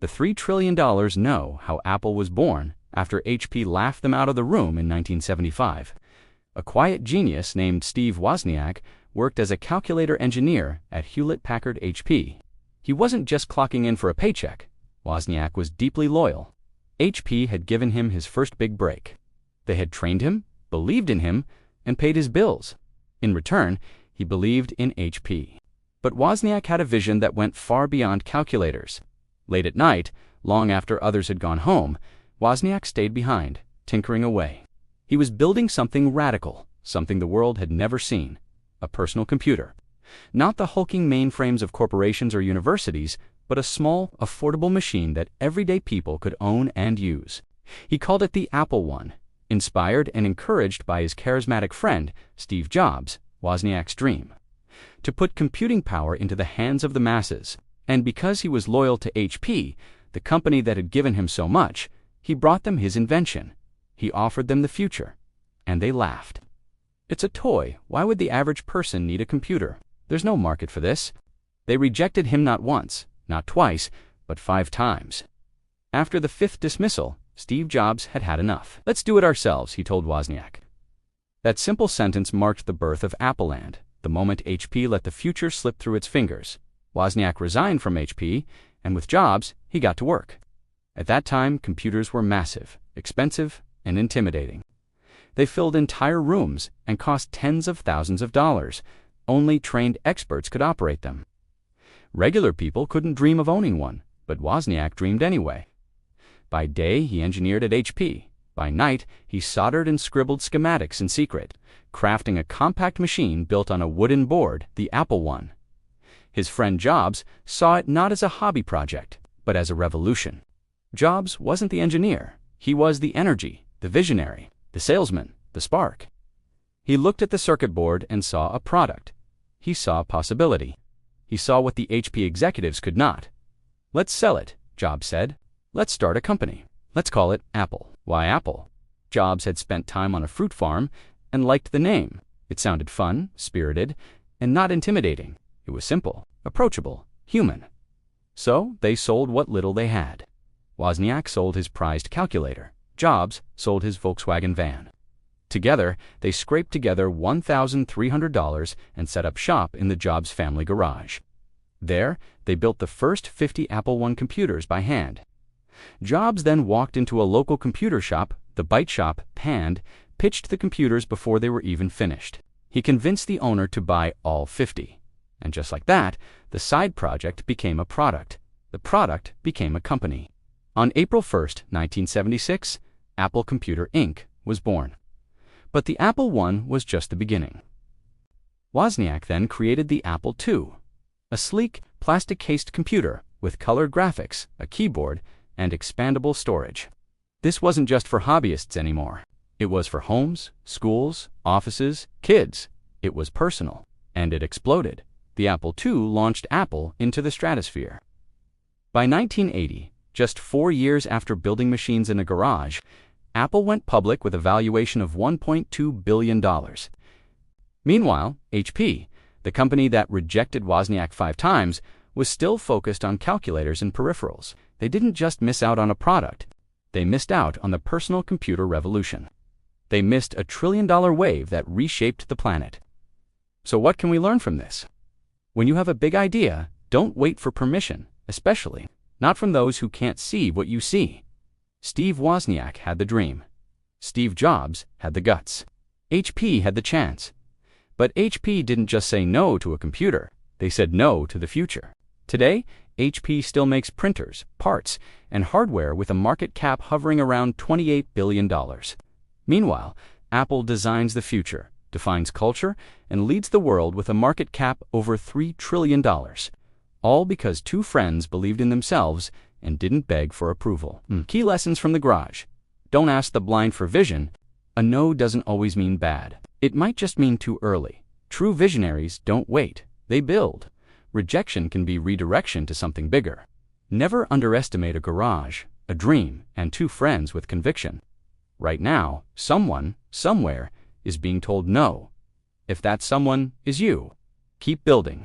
The $3 trillion know how Apple was born after HP laughed them out of the room in 1975. A quiet genius named Steve Wozniak worked as a calculator engineer at Hewlett-Packard HP. He wasn't just clocking in for a paycheck. Wozniak was deeply loyal. HP had given him his first big break. They had trained him, believed in him, and paid his bills. In return, he believed in HP. But Wozniak had a vision that went far beyond calculators. Late at night, long after others had gone home, Wozniak stayed behind, tinkering away. He was building something radical, something the world had never seen: a personal computer. Not the hulking mainframes of corporations or universities, but a small, affordable machine that everyday people could own and use. He called it the Apple I, inspired and encouraged by his charismatic friend, Steve Jobs, Wozniak's dream. To put computing power into the hands of the masses. And because he was loyal to HP, the company that had given him so much, he brought them his invention. He offered them the future. And they laughed. It's a toy. Why would the average person need a computer? There's no market for this. They rejected him not once, not twice, but 5 times. After the 5th dismissal, Steve Jobs had had enough. Let's do it ourselves, he told Wozniak. That simple sentence marked the birth of Appleland, the moment HP let the future slip through its fingers. Wozniak resigned from HP, and with Jobs, he got to work. At that time, computers were massive, expensive, and intimidating. They filled entire rooms and cost tens of thousands of dollars. Only trained experts could operate them. Regular people couldn't dream of owning one, but Wozniak dreamed anyway. By day, he engineered at HP. By night, he soldered and scribbled schematics in secret, crafting a compact machine built on a wooden board, the Apple I. His friend Jobs saw it not as a hobby project, but as a revolution. Jobs wasn't the engineer. He was the energy, the visionary, the salesman, the spark. He looked at the circuit board and saw a product. He saw possibility. He saw what the HP executives could not. Let's sell it, Jobs said. Let's start a company. Let's call it Apple. Why Apple? Jobs had spent time on a fruit farm and liked the name. It sounded fun, spirited, and not intimidating. It was simple, approachable, human. So they sold what little they had. Wozniak sold his prized calculator. Jobs sold his Volkswagen van. Together, they scraped together $1,300 and set up shop in the Jobs family garage. There, they built the first 50 Apple I computers by hand. Jobs then walked into a local computer shop, the Byte Shop, panned, pitched the computers before they were even finished. He convinced the owner to buy all 50. And just like that, the side project became a product. The product became a company. On April 1st, 1976, Apple Computer Inc. was born. But the Apple I was just the beginning. Wozniak then created the Apple II, a sleek, plastic-cased computer with colored graphics, a keyboard, and expandable storage. This wasn't just for hobbyists anymore. It was for homes, schools, offices, kids. It was personal. And it exploded. The Apple II launched Apple into the stratosphere. By 1980, just 4 years after building machines in a garage, Apple went public with a valuation of $1.2 billion. Meanwhile, HP, the company that rejected Wozniak 5 times, was still focused on calculators and peripherals. They didn't just miss out on a product. They missed out on the personal computer revolution. They missed a $1 trillion wave that reshaped the planet. So what can we learn from this? When you have a big idea, don't wait for permission, especially not from those who can't see what you see. Steve Wozniak had the dream. Steve Jobs had the guts. HP had the chance. But HP didn't just say no to a computer. They said no to the future. Today, HP still makes printers, parts, and hardware with a market cap hovering around $28 billion. Meanwhile, Apple designs the future, defines culture, and leads the world with a market cap over $3 trillion. All because 2 friends believed in themselves and didn't beg for approval. Key lessons from the garage. Don't ask the blind for vision. A no doesn't always mean bad. It might just mean too early. True visionaries don't wait. They build. Rejection can be redirection to something bigger. Never underestimate a garage, a dream, and 2 friends with conviction. Right now, someone, somewhere, is being told no. If that someone is you, keep building.